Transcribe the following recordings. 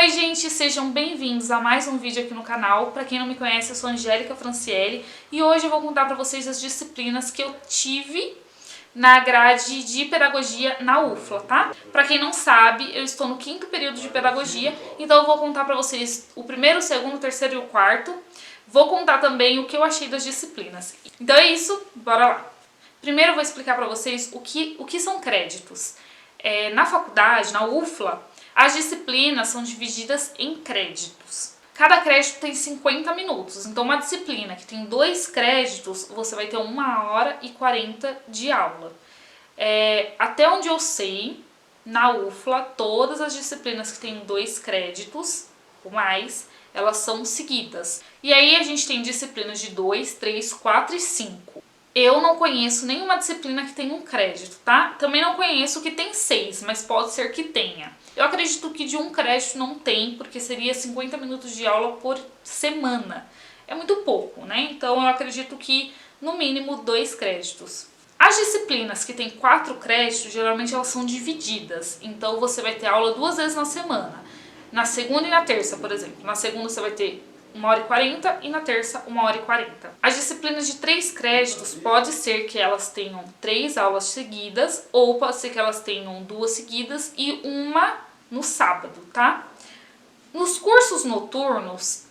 Oi gente, sejam bem-vindos a mais um vídeo aqui no canal. Pra quem não me conhece, eu sou Angélica Franciele e hoje eu vou contar pra vocês as disciplinas que eu tive na grade de pedagogia na UFLA, tá? Pra quem não sabe, eu estou no 5º período de pedagogia, então eu vou contar pra vocês o primeiro, o segundo, o terceiro e o quarto. Vou contar também o que eu achei das disciplinas. Então é isso, bora lá. Primeiro eu vou explicar pra vocês o que são créditos. Na faculdade, na UFLA, as disciplinas são divididas em créditos. Cada crédito tem 50 minutos, então uma disciplina que tem 2 créditos, você vai ter 1h40 de aula. Até onde eu sei, na UFLA, todas as disciplinas que têm 2 créditos ou mais, elas são seguidas. E aí a gente tem disciplinas de 2, 3, 4 e 5. Eu não conheço nenhuma disciplina que tenha um crédito, tá? Também não conheço que tem 6, mas pode ser que tenha. Eu acredito que de um crédito não tem, porque seria 50 minutos de aula por semana. É muito pouco, né? Então eu acredito que no mínimo 2 créditos. As disciplinas que tem 4 créditos, geralmente elas são divididas. Então você vai ter aula 2 vezes na semana. Na segunda e na terça, por exemplo. Na segunda você vai ter 1h40 e na terça 1h40. As disciplinas de 3 créditos pode ser que elas tenham 3 aulas seguidas ou pode ser que elas tenham 2 seguidas e uma no sábado, tá? Nos cursos noturnos,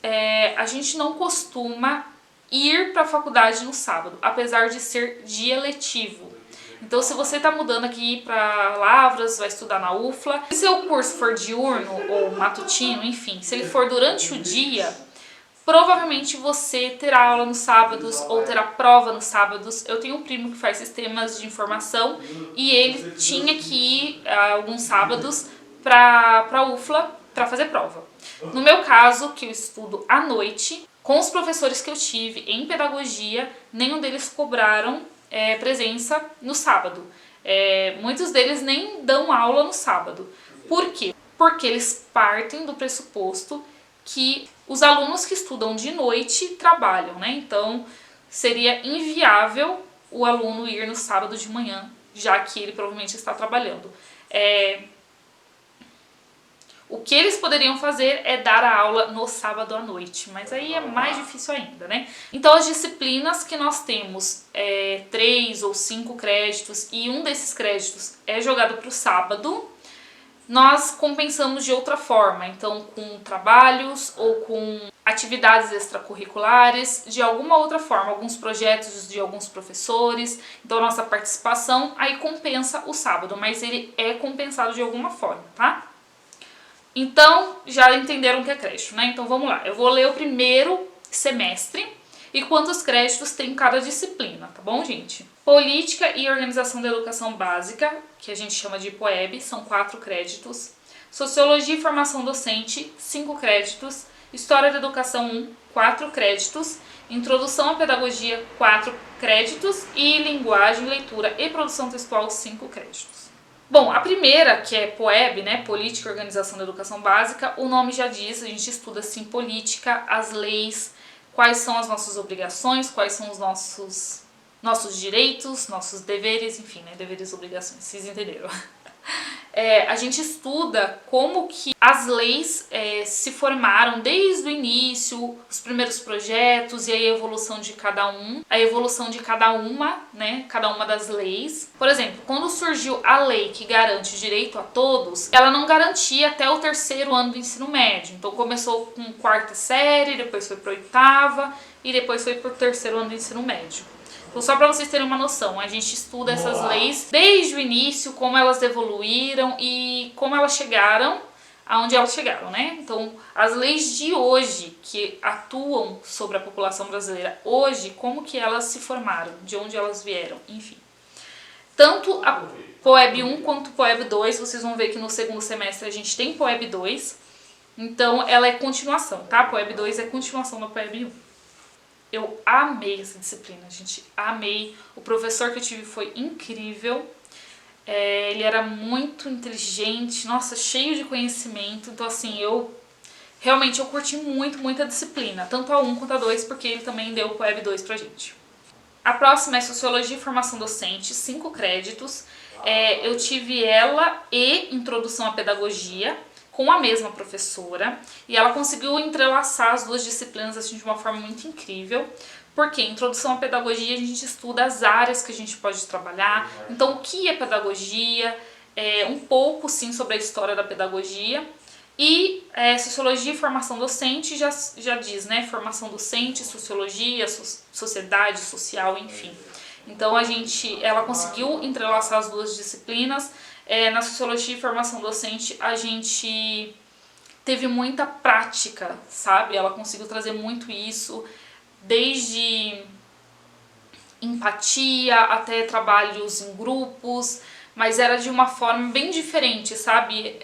a gente não costuma ir para a faculdade no sábado, apesar de ser dia letivo. Então, se você está mudando aqui para Lavras, vai estudar na UFLA, se seu curso for diurno ou matutino, enfim, se ele for durante o dia, provavelmente você terá aula nos sábados ou terá prova nos sábados. Eu tenho um primo que faz sistemas de informação e ele tinha que ir alguns sábados para a UFLA para fazer prova. No meu caso, que eu estudo à noite, com os professores que eu tive em pedagogia, nenhum deles cobraram presença no sábado. Muitos deles nem dão aula no sábado. Por quê? Porque eles partem do pressuposto que os alunos que estudam de noite trabalham, né? Então, seria inviável o aluno ir no sábado de manhã, já que ele provavelmente está trabalhando. O que eles poderiam fazer é dar a aula no sábado à noite, mas aí é mais difícil ainda, né? Então, as disciplinas que nós temos 3 ou 5 créditos e um desses créditos é jogado para o sábado, nós compensamos de outra forma, então com trabalhos ou com atividades extracurriculares, de alguma outra forma, alguns projetos de alguns professores, então nossa participação aí compensa o sábado, mas ele é compensado de alguma forma, tá? Então, já entenderam o que é crédito, né? Então vamos lá, eu vou ler o primeiro semestre e quantos créditos tem cada disciplina, tá bom, gente? Política e Organização da Educação Básica, que a gente chama de POEB, são 4 créditos. Sociologia e Formação Docente, 5 créditos. História da Educação 1, 4 créditos. Introdução à Pedagogia, 4 créditos. E Linguagem, Leitura e Produção Textual, 5 créditos. Bom, a primeira, que é POEB, né, Política e Organização da Educação Básica, o nome já diz, a gente estuda assim política, as leis, quais são as nossas obrigações, quais são os nossos direitos, nossos deveres, enfim, né, deveres e obrigações, vocês entenderam. A gente estuda como que as leis se formaram desde o início, os primeiros projetos e a evolução de cada um, a evolução de cada uma, né, cada uma das leis. Por exemplo, quando surgiu a lei que garante o direito a todos, ela não garantia até o 3º ano do ensino médio. Então começou com 4ª série, depois foi para 8ª e depois foi para o 3º ano do ensino médio. Então, só para vocês terem uma noção, a gente estuda essas leis desde o início, como elas evoluíram e como elas chegaram aonde elas chegaram, né? Então, as leis de hoje que atuam sobre a população brasileira hoje, como que elas se formaram, de onde elas vieram, enfim. Tanto a POEB 1 quanto a POEB 2, vocês vão ver que no segundo semestre a gente tem POEB 2, então ela é continuação, tá? A POEB 2 é continuação da POEB 1. Eu amei essa disciplina, gente, amei. O professor que eu tive foi incrível, ele era muito inteligente, nossa, cheio de conhecimento. Então assim, realmente eu curti muito a disciplina, tanto a 1 quanto a 2, porque ele também deu o POEB 2 pra gente. A próxima é Sociologia e Formação Docente, 5 créditos. Eu tive ela e Introdução à Pedagogia, com a mesma professora, e ela conseguiu entrelaçar as duas disciplinas assim de uma forma muito incrível. Porque em Introdução à Pedagogia a gente estuda as áreas que a gente pode trabalhar, então o que é pedagogia, um pouco sim sobre a história da pedagogia, e Sociologia e Formação Docente já diz, né, formação docente, sociologia, sociedade, social, enfim. Então ela conseguiu entrelaçar as duas disciplinas. Na Sociologia e Formação Docente a gente teve muita prática, sabe? Ela conseguiu trazer muito isso, desde empatia até trabalhos em grupos, mas era de uma forma bem diferente, sabe?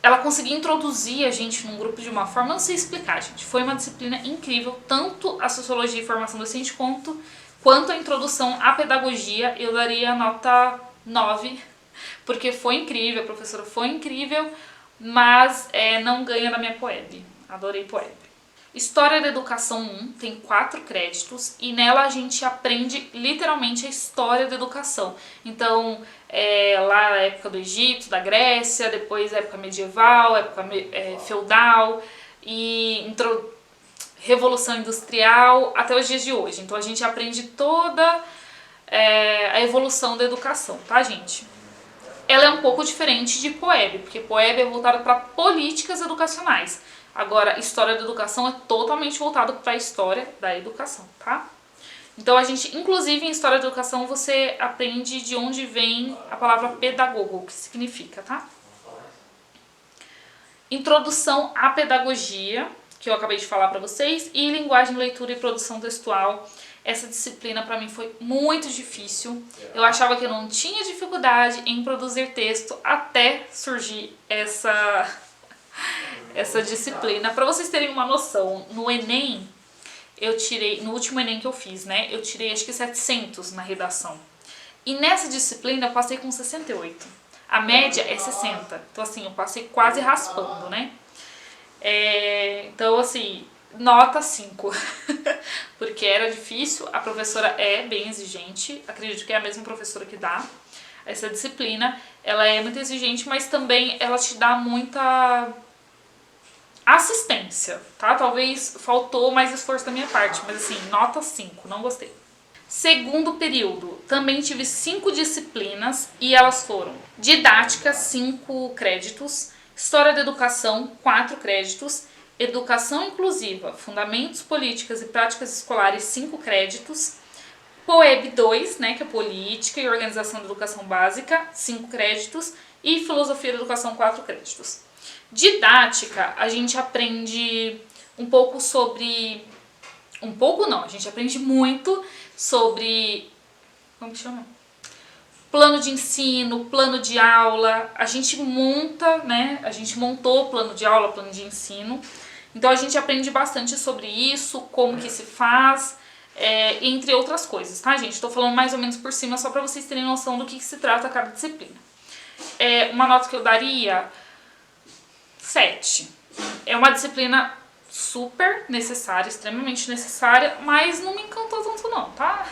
Ela conseguia introduzir a gente num grupo de uma forma, não sei explicar, gente. Foi uma disciplina incrível, tanto a Sociologia e Formação Docente quanto a Introdução à Pedagogia. Eu daria nota 9, porque foi incrível, a professora foi incrível, mas não ganha da minha Poeb. Adorei Poeb. História da Educação 1 tem 4 créditos e nela a gente aprende literalmente a história da educação. Então, lá na época do Egito, da Grécia, depois época medieval, época feudal e Revolução Industrial até os dias de hoje. Então a gente aprende toda a evolução da educação, tá, gente? Ela é um pouco diferente de Poeb, porque Poeb é voltada para políticas educacionais. Agora, História da Educação é totalmente voltado para a história da educação, tá? Então a gente, inclusive em História da Educação, você aprende de onde vem a palavra pedagogo, o que significa, tá? Introdução à Pedagogia, que eu acabei de falar para vocês, e Linguagem, Leitura e Produção Textual. Essa disciplina para mim foi muito difícil. Eu achava que eu não tinha dificuldade em produzir texto até surgir essa disciplina. Para vocês terem uma noção, no Enem, no último Enem que eu fiz, né, eu tirei acho que 700 na redação. E nessa disciplina eu passei com 68. A média é 60. Então assim, eu passei quase raspando, né. Então assim, nota 5. Porque era difícil, a professora é bem exigente, acredito que é a mesma professora que dá essa disciplina. Ela é muito exigente, mas também ela te dá muita assistência, tá? Talvez faltou mais esforço da minha parte, mas assim, nota 5, não gostei. Segundo período, também tive 5 disciplinas e elas foram Didática, 5 créditos, História da Educação, 4 créditos, Educação Inclusiva, Fundamentos, Políticas e Práticas Escolares, 5 créditos, Poeb 2, né, que é Política e Organização da Educação Básica, 5 créditos, e Filosofia da Educação, 4 créditos. Didática, a gente aprende um pouco sobre... Um pouco não, a gente aprende muito sobre... Como que chama? Plano de ensino, plano de aula. A gente monta, né? A gente montou plano de aula, plano de ensino. Então a gente aprende bastante sobre isso, como que se faz, entre outras coisas, tá, gente? Tô falando mais ou menos por cima só pra vocês terem noção do que se trata cada disciplina. Uma nota que eu daria... 7. É uma disciplina super necessária, extremamente necessária, mas não me encantou tanto não, tá?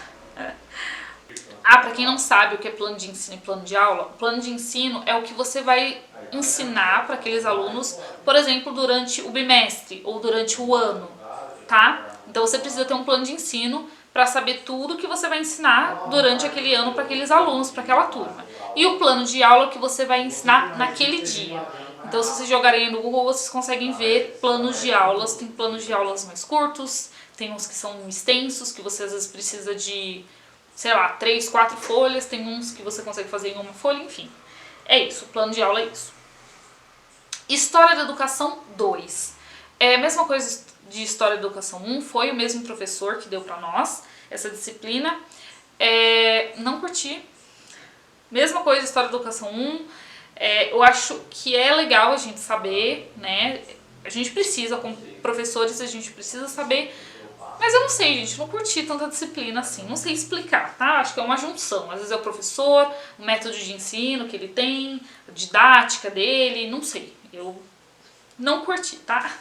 Pra quem não sabe o que é plano de ensino e plano de aula, plano de ensino é o que você vai ensinar para aqueles alunos, por exemplo, durante o bimestre ou durante o ano, tá? Então você precisa ter um plano de ensino para saber tudo que você vai ensinar durante aquele ano para aqueles alunos, para aquela turma. E o plano de aula é o que você vai ensinar naquele dia. Então, se vocês jogarem no Google, vocês conseguem ver planos de aulas. Tem planos de aulas mais curtos, tem uns que são extensos, que você às vezes precisa de, sei lá, 3, 4 folhas, tem uns que você consegue fazer em uma folha, enfim. É isso, o plano de aula é isso. História da Educação 2. É a mesma coisa de História da Educação 1, foi o mesmo professor que deu pra nós essa disciplina. Não curti. Mesma coisa de História da Educação 1. Eu acho que é legal a gente saber, né? A gente precisa, como professores, a gente precisa saber. Mas eu não sei, gente, não curti tanta disciplina assim, não sei explicar, tá? Acho que é uma junção. Às vezes é o professor, o método de ensino que ele tem, a didática dele, não sei. Eu não curti, tá?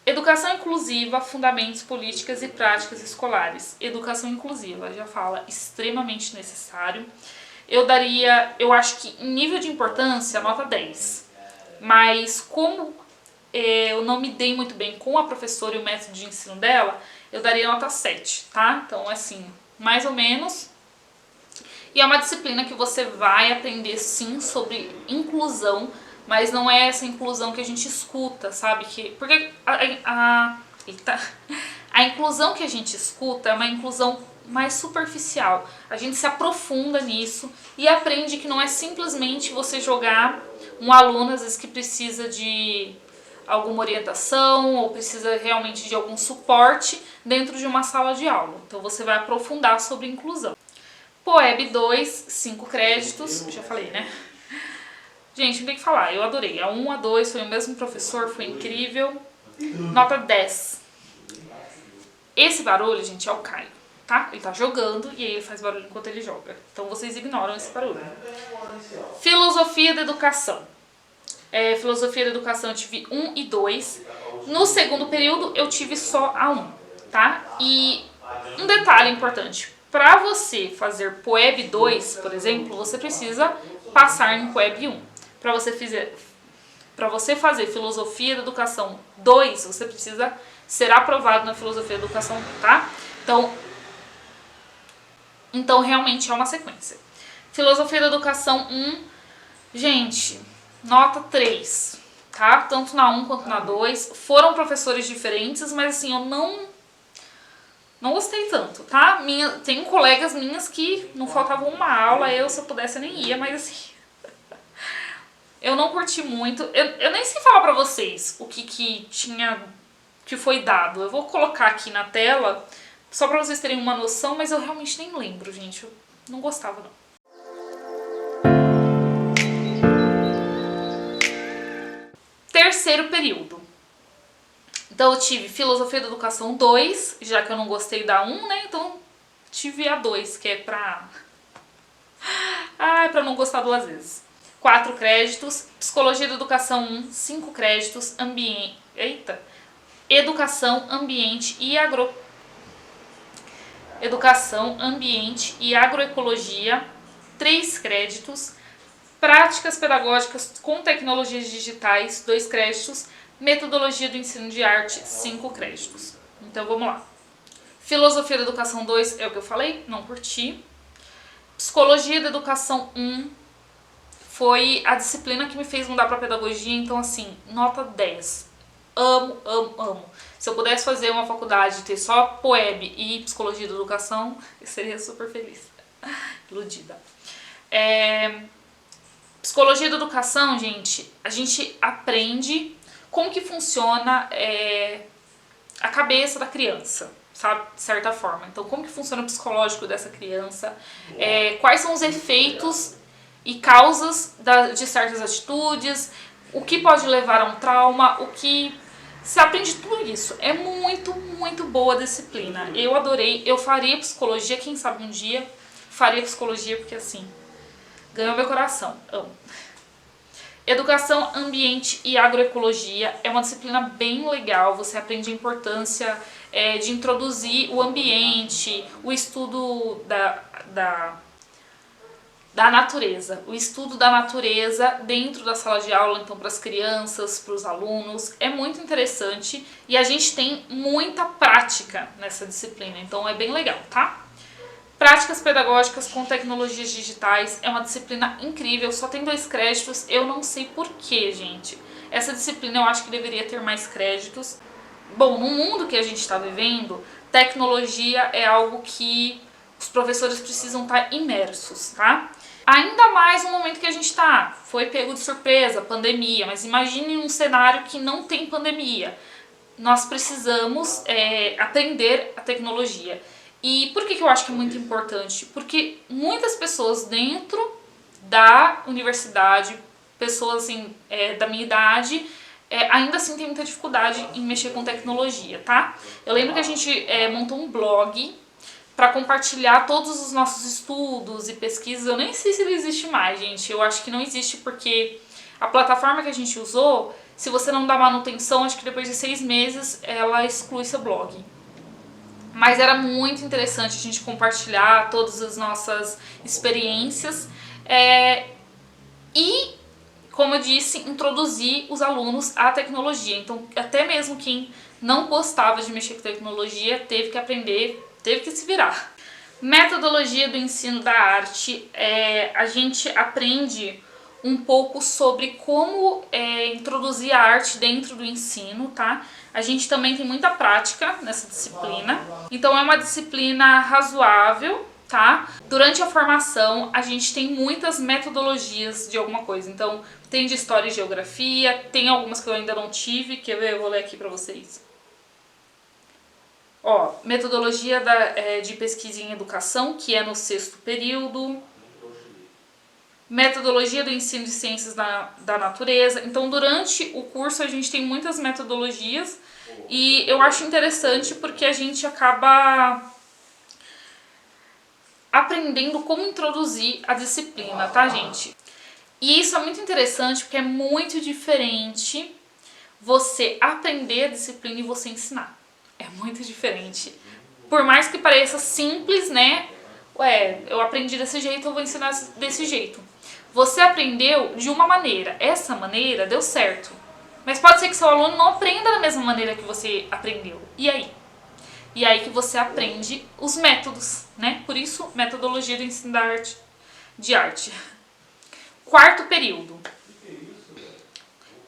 Educação Inclusiva, Fundamentos, Políticas e Práticas Escolares. Educação Inclusiva, já fala, extremamente necessário. eu acho que em nível de importância, nota 10. Mas como eu não me dei muito bem com a professora e o método de ensino dela, eu daria nota 7, tá? Então, assim, mais ou menos. E é uma disciplina que você vai aprender, sim, sobre inclusão, mas não é essa inclusão que a gente escuta, sabe? Porque a inclusão que a gente escuta é uma inclusão mais superficial. A gente se aprofunda nisso e aprende que não é simplesmente você jogar um aluno, às vezes, que precisa de alguma orientação ou precisa realmente de algum suporte dentro de uma sala de aula. Então você vai aprofundar sobre inclusão. POEB 2, 5 créditos, já falei, né? Gente, não tem que falar, eu adorei. A 1, a 2, foi o mesmo professor, foi incrível. Nota 10. Esse barulho, gente, é o Caio, tá? Ele tá jogando e aí ele faz barulho enquanto ele joga. Então vocês ignoram esse barulho. Filosofia da educação. Filosofia da educação eu tive 1 e 2. No segundo período eu tive só a 1, tá? E um detalhe importante. Para você fazer POEB 2, por exemplo, você precisa passar em POEB 1. Para você fazer Filosofia da Educação 2, você precisa ser aprovado na Filosofia da Educação 1, tá? Então realmente é uma sequência. Filosofia da Educação 1, gente, nota 3, tá? Tanto na 1 quanto na 2. Foram professores diferentes, mas assim, eu não gostei tanto, tá? Tem colegas minhas que não faltava uma aula, se eu pudesse eu nem ia, mas assim, eu não curti muito. Eu nem sei falar pra vocês o que foi dado. Eu vou colocar aqui na tela, só pra vocês terem uma noção, mas eu realmente nem lembro, gente. Eu não gostava, não. Terceiro período. Então eu tive Filosofia da Educação 2, já que eu não gostei da 1, né? Então tive a 2, que é pra não gostar duas vezes. 4 créditos. Psicologia da Educação 1, 5 créditos. Educação, Ambiente e Agroecologia, 3 créditos. Práticas Pedagógicas com Tecnologias Digitais, 2 créditos. Metodologia do Ensino de Arte, 5 créditos. Então vamos lá. Filosofia da Educação 2 é o que eu falei, não curti. Psicologia da Educação 1 foi a disciplina que me fez mudar para pedagogia, então assim, nota 10. Amo, amo, amo. Se eu pudesse fazer uma faculdade e ter só POEB e Psicologia da Educação, eu seria super feliz. Iludida. Psicologia da Educação, gente, a gente aprende como que funciona a cabeça da criança, sabe, de certa forma. Então, como que funciona o psicológico dessa criança, quais são os efeitos e causas de certas atitudes, o que pode levar a um trauma, você aprende tudo isso. É muito, muito boa a disciplina. Eu adorei, eu faria psicologia, quem sabe um dia faria psicologia, porque assim, ganhou meu coração, amo. Educação, Ambiente e Agroecologia é uma disciplina bem legal, você aprende a importância de introduzir o ambiente, o estudo da natureza. O estudo da natureza dentro da sala de aula, então para as crianças, para os alunos, é muito interessante e a gente tem muita prática nessa disciplina, então é bem legal, tá? Práticas Pedagógicas com Tecnologias Digitais é uma disciplina incrível, só tem 2 créditos, eu não sei porquê, gente. Essa disciplina eu acho que deveria ter mais créditos. Bom, no mundo que a gente está vivendo, tecnologia é algo que os professores precisam estar imersos, tá? Ainda mais no momento que a gente está. Foi pego de surpresa, pandemia, mas imagine um cenário que não tem pandemia. Nós precisamos aprender a tecnologia. E por que eu acho que é muito importante? Porque muitas pessoas dentro da universidade, pessoas assim, da minha idade, ainda assim tem muita dificuldade em mexer com tecnologia, tá? Eu lembro que a gente montou um blog para compartilhar todos os nossos estudos e pesquisas. Eu nem sei se ele existe mais, gente. Eu acho que não existe porque a plataforma que a gente usou, se você não dá manutenção, acho que depois de 6 meses ela exclui seu blog. mas era muito interessante a gente compartilhar todas as nossas experiências e, como eu disse, introduzir os alunos à tecnologia. Então, até mesmo quem não gostava de mexer com tecnologia teve que aprender, teve que se virar. Metodologia do ensino da arte, a gente aprende um pouco sobre como introduzir a arte dentro do ensino, tá? A gente também tem muita prática nessa disciplina, então é uma disciplina razoável, tá? Durante a formação a gente tem muitas metodologias de alguma coisa, então tem de história e geografia, tem algumas que eu ainda não tive, quer ver? Eu vou ler aqui pra vocês. Ó, metodologia de pesquisa em educação, que é no 6º período. Metodologia do ensino de ciências da natureza. Então, durante o curso, a gente tem muitas metodologias e eu acho interessante porque a gente acaba aprendendo como introduzir a disciplina, tá, gente? E isso é muito interessante porque é muito diferente você aprender a disciplina e você ensinar. É muito diferente. Por mais que pareça simples, né? Ué, eu aprendi desse jeito, eu vou ensinar desse jeito. Você aprendeu de uma maneira, essa maneira deu certo. Mas pode ser que seu aluno não aprenda da mesma maneira que você aprendeu. E aí? E aí que você aprende os métodos, né? Por isso, metodologia do ensino de arte. 4º período.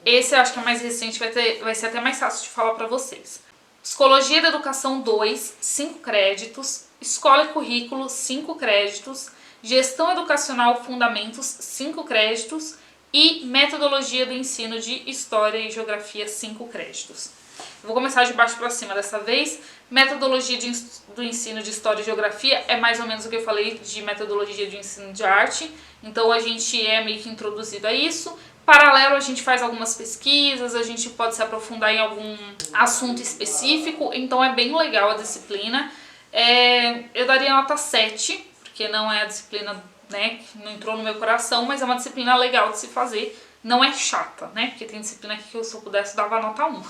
Esse eu acho que é mais recente, vai ser até mais fácil de falar pra vocês. Psicologia da Educação 2, 5 créditos. Escola e Currículo, 5 créditos. Gestão Educacional Fundamentos, 5 créditos. E Metodologia do Ensino de História e Geografia, 5 créditos. Eu vou começar de baixo para cima dessa vez. Metodologia do Ensino de História e Geografia é mais ou menos o que eu falei de Metodologia de Ensino de Arte. Então a gente é meio que introduzido a isso. Paralelo, a gente faz algumas pesquisas, a gente pode se aprofundar em algum assunto específico, então é bem legal a disciplina. Eu daria nota 7, porque não é a disciplina, né, que não entrou no meu coração, mas é uma disciplina legal de se fazer, não é chata, né, porque tem disciplina aqui que se eu pudesse dava nota 1.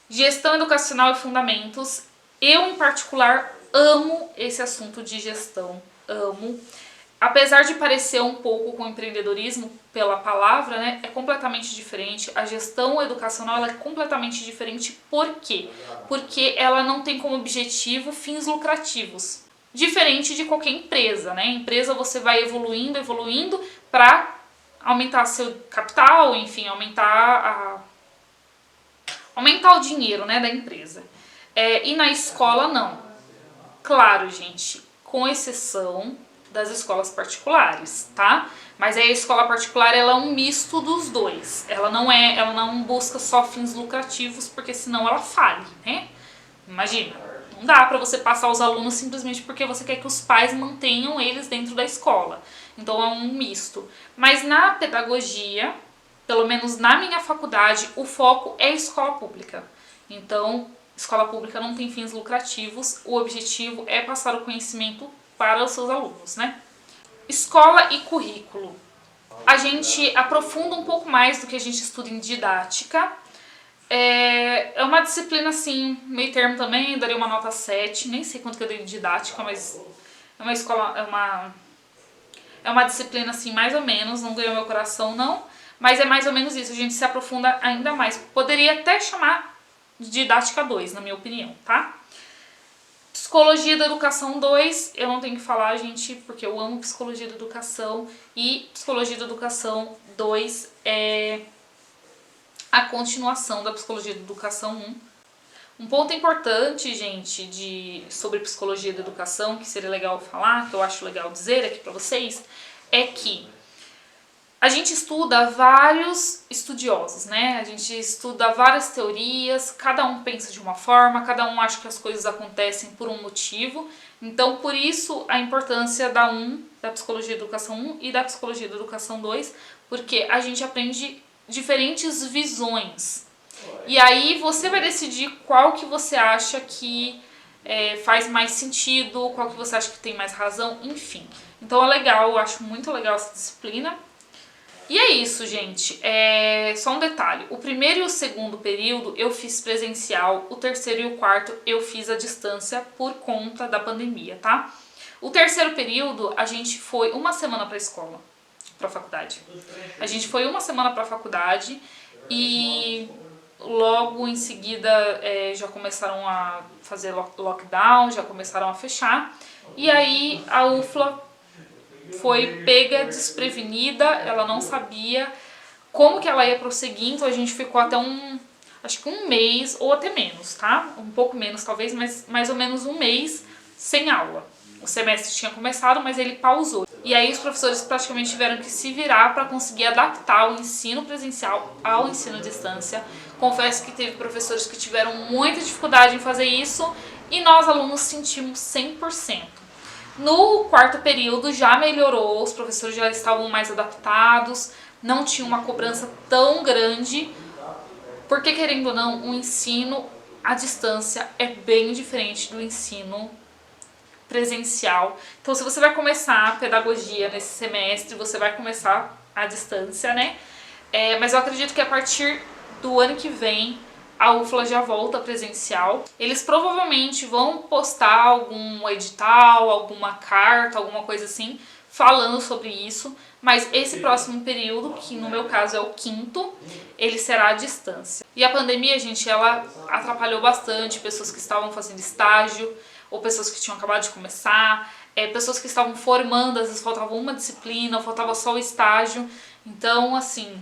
Gestão Educacional e Fundamentos, eu em particular amo esse assunto de gestão, amo. Apesar de parecer um pouco com empreendedorismo pela palavra, né, é completamente diferente. A gestão educacional ela é completamente diferente. Por quê? Porque ela não tem como objetivo fins lucrativos. Diferente de qualquer empresa, né? Empresa você vai evoluindo para aumentar seu capital, enfim, aumentar o dinheiro, né, da empresa. E na escola não. Claro, gente, com exceção das escolas particulares, tá? Mas aí a escola particular ela é um misto dos dois. Ela não busca só fins lucrativos, porque senão ela fale, né? Imagina, não dá pra você passar os alunos simplesmente porque você quer que os pais mantenham eles dentro da escola. Então é um misto. Mas na pedagogia, pelo menos na minha faculdade, o foco é escola pública. Então, escola pública não tem fins lucrativos, o objetivo é passar o conhecimento para os seus alunos, né? Escola e currículo. A gente aprofunda um pouco mais do que a gente estuda em didática. É uma disciplina assim, meio termo também, daria uma nota 7, nem sei quanto que eu dei de didática, mas é uma disciplina assim, mais ou menos, não ganhou meu coração não, mas é mais ou menos isso, a gente se aprofunda ainda mais. Poderia até chamar de didática 2, na minha opinião, tá? Psicologia da Educação 2, eu não tenho que falar, gente, porque eu amo Psicologia da Educação. E Psicologia da Educação 2 é a continuação da Psicologia da Educação 1. Um ponto importante, gente, sobre Psicologia da Educação, que seria legal falar, que eu acho legal dizer aqui pra vocês, é que a gente estuda vários estudiosos, né? A gente estuda várias teorias, cada um pensa de uma forma, cada um acha que as coisas acontecem por um motivo. Então, por isso, a importância da Psicologia da Educação 1 e da Psicologia da Educação 2, porque a gente aprende diferentes visões. E aí você vai decidir qual que você acha que faz mais sentido, qual que você acha que tem mais razão, enfim. Então é legal, eu acho muito legal essa disciplina. E é isso, gente. Só um detalhe. O primeiro e o segundo período eu fiz presencial. O terceiro e o quarto eu fiz à distância por conta da pandemia, tá? O terceiro período a gente foi uma semana pra escola, pra faculdade. A gente foi uma semana pra faculdade e logo em seguida já começaram a fazer lockdown, já começaram a fechar. E aí a UFLA foi pega desprevenida, ela não sabia como que ela ia prosseguir, então a gente ficou até acho que um mês ou até menos, tá? Um pouco menos talvez, mas mais ou menos um mês sem aula. O semestre tinha começado, mas ele pausou. E aí os professores praticamente tiveram que se virar para conseguir adaptar o ensino presencial ao ensino à distância. Confesso que teve professores que tiveram muita dificuldade em fazer isso e nós alunos sentimos 100%. No quarto período já melhorou, os professores já estavam mais adaptados, não tinha uma cobrança tão grande, porque querendo ou não, o ensino à distância é bem diferente do ensino presencial. Então se você vai começar a pedagogia nesse semestre, você vai começar à distância, né? Mas eu acredito que a partir do ano que vem a UFLA já volta presencial. Eles provavelmente vão postar algum edital, alguma carta, alguma coisa assim, falando sobre isso. Mas esse próximo período, que no meu caso é o quinto, ele será à distância. E a pandemia, gente, ela atrapalhou bastante pessoas que estavam fazendo estágio, ou pessoas que tinham acabado de começar, pessoas que estavam formando, às vezes faltava uma disciplina, faltava só o estágio. Então, assim,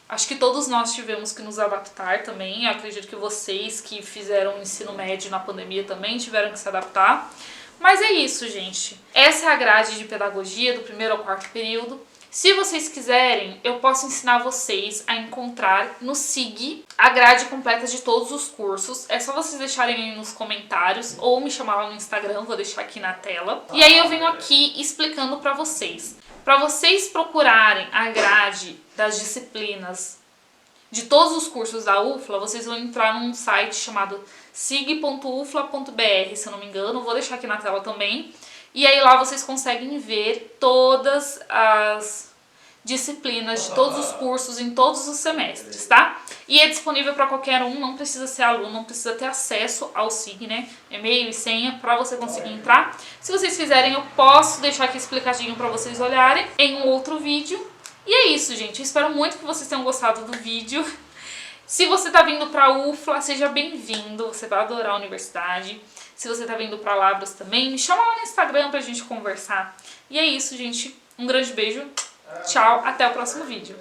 acho que todos nós tivemos que nos adaptar também. Eu acredito que vocês que fizeram o ensino médio na pandemia também tiveram que se adaptar. Mas é isso, gente. Essa é a grade de pedagogia do primeiro ao quarto período. Se vocês quiserem, eu posso ensinar vocês a encontrar no SIG a grade completa de todos os cursos. É só vocês deixarem aí nos comentários ou me chamar lá no Instagram, vou deixar aqui na tela. E aí eu venho aqui explicando pra vocês. Para vocês procurarem a grade das disciplinas de todos os cursos da UFLA, vocês vão entrar num site chamado sig.ufla.br, se eu não me engano, vou deixar aqui na tela também. E aí lá vocês conseguem ver todas as disciplinas de todos os cursos em todos os semestres, tá? E é disponível para qualquer um, não precisa ser aluno, não precisa ter acesso ao SIG, né? E-mail e senha para você conseguir entrar. Se vocês quiserem, eu posso deixar aqui explicadinho para vocês olharem em um outro vídeo. E é isso, gente. Eu espero muito que vocês tenham gostado do vídeo. Se você tá vindo pra UFLA, seja bem-vindo. Você vai adorar a universidade. Se você tá vindo pra Lavras também, me chama lá no Instagram pra gente conversar. E é isso, gente. Um grande beijo. Tchau. Até o próximo vídeo.